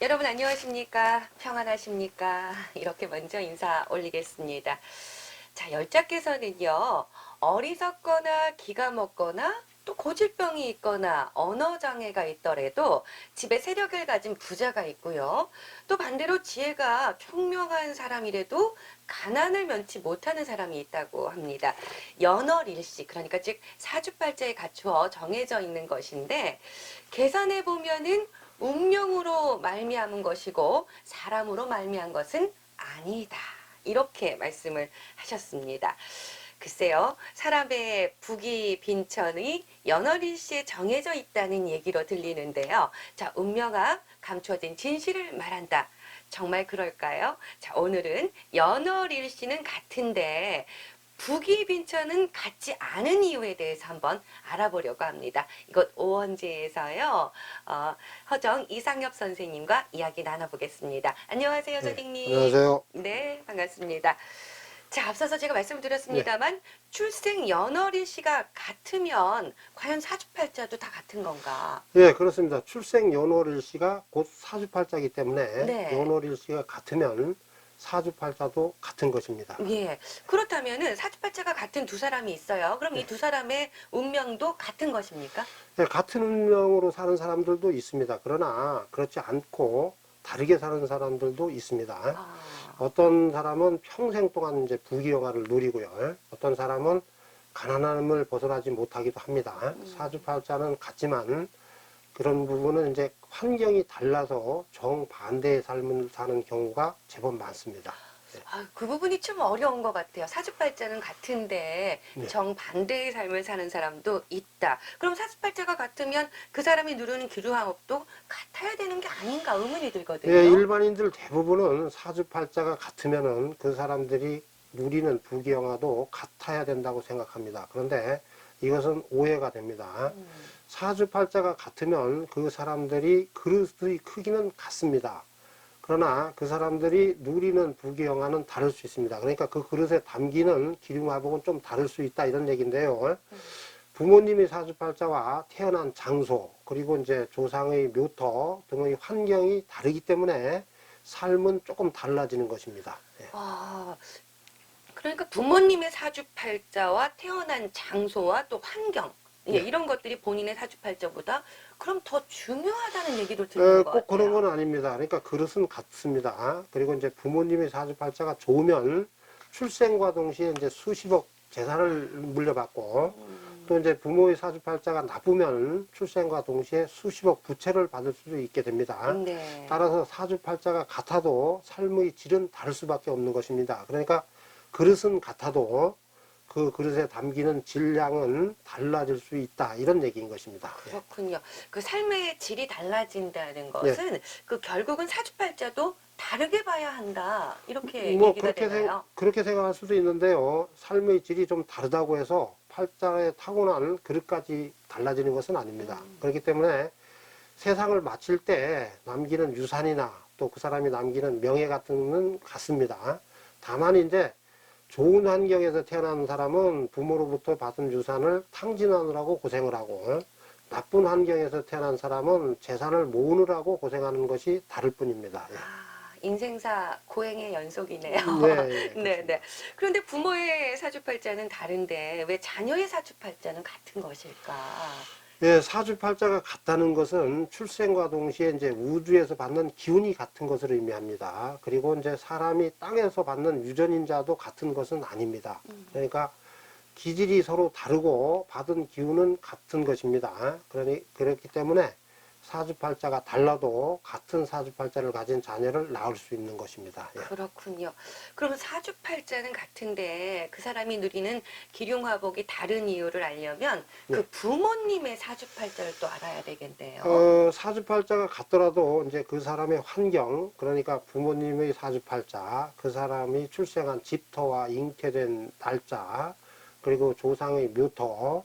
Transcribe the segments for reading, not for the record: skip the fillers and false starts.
여러분 안녕하십니까? 평안하십니까? 이렇게 먼저 인사 올리겠습니다. 자, 열자께서는요, 어리석거나 기가 먹거나 또 고질병이 있거나 언어장애가 있더라도 집에 세력을 가진 부자가 있고요. 또 반대로 지혜가 총명한 사람이라도 가난을 면치 못하는 사람이 있다고 합니다. 연월일시, 그러니까 즉 사주팔자에 갖추어 정해져 있는 것인데 계산해 보면은 운명으로 말미암은 것이고 사람으로 말미암은 것은 아니다. 이렇게 말씀을 하셨습니다. 글쎄요, 사람의 부귀 빈천이 연월일시에 정해져 있다는 얘기로 들리는데요. 자, 운명아 감춰진 진실을 말한다. 정말 그럴까요? 자, 오늘은 연월일시는 같은데 부귀 빈천은 같지 않은 이유에 대해서 한번 알아보려고 합니다. 이것 오원지에서요. 허정 이상엽 선생님과 이야기 나눠보겠습니다. 안녕하세요, 선생님. 안녕하세요. 네, 반갑습니다. 자, 앞서서 제가 네. 말씀드렸습니다만 출생 연월일시가 같으면 과연 사주팔자도 다 같은 건가? 예, 그렇습니다. 출생 연월일시가 곧 사주팔자이기 때문에 네. 연월일시가 같으면 사주팔자도 같은 것입니다. 예. 그렇다면은 사주팔자가 같은 두 사람이 있어요. 그럼 이 네. 두 사람의 운명도 같은 것입니까? 예, 같은 운명으로 사는 사람들도 있습니다. 그러나 그렇지 않고 다르게 사는 사람들도 있습니다. 아, 어떤 사람은 평생 동안 이제 부귀영화를 누리고요. 어떤 사람은 가난함을 벗어나지 못하기도 합니다. 사주팔자는 같지만 그런 부분은 이제 환경이 달라서 정반대의 삶을 사는 경우가 제법 많습니다. 네. 그 부분이 좀 어려운 것 같아요. 사주팔자는 같은데 네. 정반대의 삶을 사는 사람도 있다. 그럼 사주팔자가 같으면 그 사람이 누리는 기류항업도 같아야 되는 게 아닌가 의문이 들거든요. 예, 일반인들 대부분은 사주팔자가 같으면은 그 사람들이 누리는 부귀영화도 같아야 된다고 생각합니다. 그런데 이것은 오해가 됩니다. 사주팔자가 같으면 그 사람들이 그릇의 크기는 같습니다. 그러나 그 사람들이 누리는 부귀영화는 다를 수 있습니다. 그러니까 그 그릇에 담기는 기륭화복은 좀 다를 수 있다 이런 얘기인데요. 부모님이 사주팔자와 태어난 장소 그리고 이제 조상의 묘터 등의 환경이 다르기 때문에 삶은 조금 달라지는 것입니다. 예. 아, 그러니까 부모님의 사주팔자와 태어난 장소와 또 환경, 예, 네. 이런 것들이 본인의 사주팔자보다 그럼 더 중요하다는 얘기도 들리는 것 꼭 그런 같아요. 건 아닙니다. 그러니까 그릇은 같습니다. 그리고 이제 부모님의 사주팔자가 좋으면 출생과 동시에 이제 수십억 재산을 물려받고 또 이제 부모의 사주팔자가 나쁘면 출생과 동시에 수십억 부채를 받을 수도 있게 됩니다. 네. 따라서 사주팔자가 같아도 삶의 질은 다를 수밖에 없는 것입니다. 그러니까 그릇은 같아도 그 그릇에 담기는 질량은 달라질 수 있다 이런 얘기인 것입니다. 그렇군요. 그 삶의 질이 달라진다는 것은 그 결국은 사주팔자도 다르게 봐야 한다. 이렇게 뭐 얘기가 되나요? 그렇게 생각할 수도 있는데요. 삶의 질이 좀 다르다고 해서 팔자에 타고난 그릇까지 달라지는 것은 아닙니다. 그렇기 때문에 세상을 마칠 때 남기는 유산이나 또 그 사람이 남기는 명예 같은 건 같습니다. 다만 이제 좋은 환경에서 태어난 사람은 부모로부터 받은 유산을 탕진하느라고 고생을 하고 나쁜 환경에서 태어난 사람은 재산을 모으느라고 고생하는 것이 다를 뿐입니다. 예. 인생사 고행의 연속이네요. 네, 네, 네. 그런데 부모의 사주팔자는 다른데 왜 자녀의 사주팔자는 같은 것일까? 예, 사주팔자가 같다는 것은 출생과 동시에 이제 우주에서 받는 기운이 같은 것을 의미합니다. 그리고 이제 사람이 땅에서 받는 유전인자도 같은 것은 아닙니다. 그러니까 기질이 서로 다르고 받은 기운은 같은 것입니다. 그렇기 때문에 사주팔자가 달라도 같은 사주팔자를 가진 자녀를 낳을 수 있는 것입니다. 예. 그렇군요. 그러면 사주팔자는 같은데 그 사람이 누리는 기륭화복이 다른 이유를 알려면 그 부모님의 사주팔자를 또 알아야 되겠네요. 사주팔자가 같더라도 이제 그 사람의 환경, 그러니까 부모님의 사주팔자, 그 사람이 출생한 집터와 잉태된 날짜, 그리고 조상의 묘터,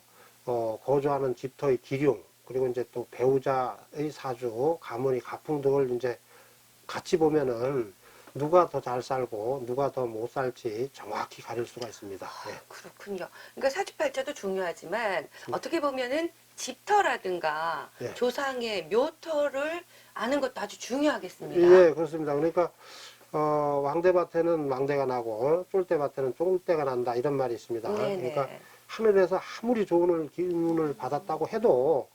거주하는 집터의 기륭, 그리고 이제 또 배우자의 사주, 가문의 가풍 등을 이제 같이 보면은 누가 더 잘 살고 누가 더 못 살지 정확히 가릴 수가 있습니다. 예. 그렇군요. 그러니까 사주팔자도 중요하지만 어떻게 보면은 집터라든가 예. 조상의 묘터를 아는 것도 아주 중요하겠습니다. 예, 그렇습니다. 그러니까 왕대밭에는 왕대가 나고 쫄대밭에는 쫄대가 난다 이런 말이 있습니다. 네네. 그러니까 하늘에서 아무리 좋은 기운을 받았다고 해도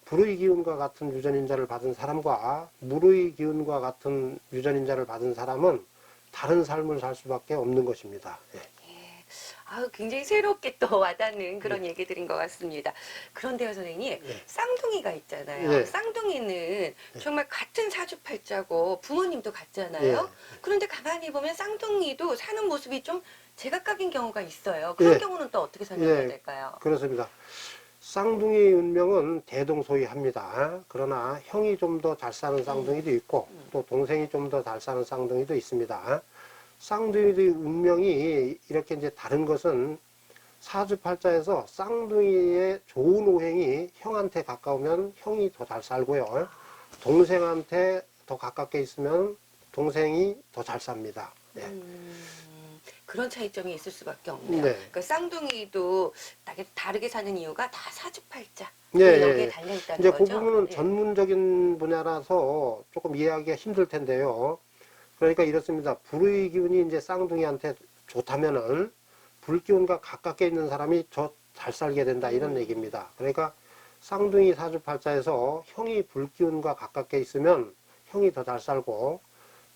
불의 기운과 같은 유전인자를 받은 사람과 물의 기운과 같은 유전인자를 받은 사람은 다른 삶을 살 수밖에 없는 것입니다. 예. 아유, 굉장히 새롭게 또 와닿는 그런 얘기들인 것 같습니다. 그런데요, 선생님, 예. 쌍둥이가 있잖아요. 예. 쌍둥이는 정말 같은 사주팔자고 부모님도 같잖아요. 예. 그런데 가만히 보면 쌍둥이도 사는 모습이 좀 제각각인 경우가 있어요. 그런 예. 경우는 또 어떻게 설명해야 예. 될까요? 그렇습니다. 쌍둥이 운명은 대동소이합니다. 그러나 형이 좀 더 잘 사는 쌍둥이도 있고 또 동생이 좀 더 잘 사는 쌍둥이도 있습니다. 쌍둥이의 운명이 이렇게 이제 다른 것은 사주팔자에서 쌍둥이의 좋은 오행이 형한테 가까우면 형이 더 잘 살고요. 동생한테 더 가깝게 있으면 동생이 더 잘 삽니다. 예. 그런 차이점이 있을 수밖에 없네요. 네. 그러니까 쌍둥이도 다르게 사는 이유가 다 사주팔자 예, 여기에 예. 달려 있다는 이제 거죠. 그 부분은 예. 전문적인 분야라서 조금 이해하기가 힘들 텐데요. 그러니까 이렇습니다. 불의 기운이 이제 쌍둥이한테 좋다면은 불기운과 가깝게 있는 사람이 더 잘 살게 된다 이런 얘기입니다. 그러니까 쌍둥이 사주팔자에서 형이 불기운과 가깝게 있으면 형이 더 잘 살고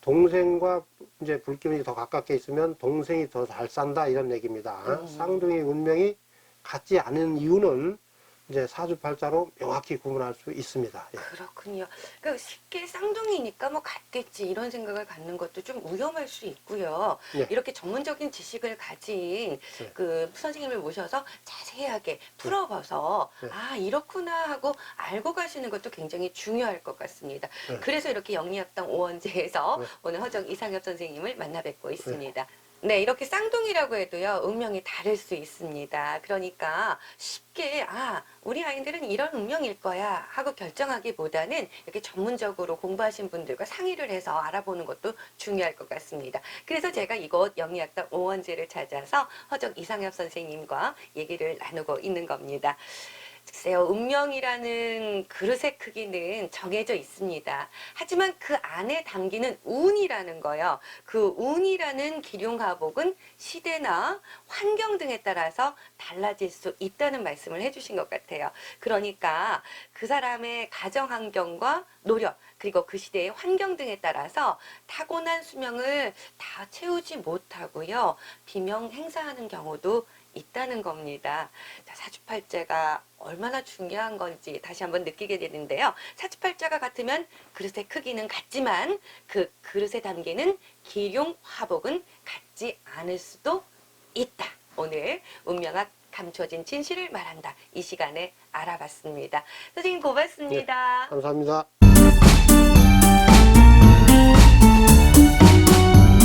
동생과 이제 불기운이 더 가깝게 있으면 동생이 더 잘 산다 이런 얘기입니다. 쌍둥이 운명이 같지 않은 이유는 이제 사주팔자로 명확히 구분할 수 있습니다. 예. 그렇군요. 그러니까 쉽게 쌍둥이니까 뭐 같겠지 이런 생각을 갖는 것도 좀 위험할 수 있고요. 예. 이렇게 전문적인 지식을 가진 네. 그 선생님을 모셔서 자세하게 풀어봐서 네. 아 이렇구나 하고 알고 가시는 것도 굉장히 중요할 것 같습니다. 네. 그래서 이렇게 영리학당 오원제에서 네. 오늘 허정 이상엽 선생님을 만나 뵙고 있습니다. 네, 이렇게 쌍둥이라고 해도요, 운명이 다를 수 있습니다. 그러니까 쉽게, 아, 우리 아이들은 이런 운명일 거야 하고 결정하기보다는 이렇게 전문적으로 공부하신 분들과 상의를 해서 알아보는 것도 중요할 것 같습니다. 그래서 제가 이곳 영리학당 오원제를 찾아서 허정 이상엽 선생님과 얘기를 나누고 있는 겁니다. 글쎄요, 운명이라는 그릇의 크기는 정해져 있습니다. 하지만 그 안에 담기는 운이라는 거요. 그 운이라는 기륭화복은 시대나 환경 등에 따라서 달라질 수 있다는 말씀을 해주신 것 같아요. 그러니까 그 사람의 가정 환경과 노력, 그리고 그 시대의 환경 등에 따라서 타고난 수명을 다 채우지 못하고요. 비명 행사하는 경우도 있다는 겁니다. 자, 사주팔자가 얼마나 중요한 건지 다시 한번 느끼게 되는데요. 사주팔자가 같으면 그릇의 크기는 같지만 그 그릇에 담기는 기륭화복은 같지 않을 수도 있다. 오늘 운명학 감춰진 진실을 말한다. 이 시간에 알아봤습니다. 선생님 고맙습니다. 감사합니다.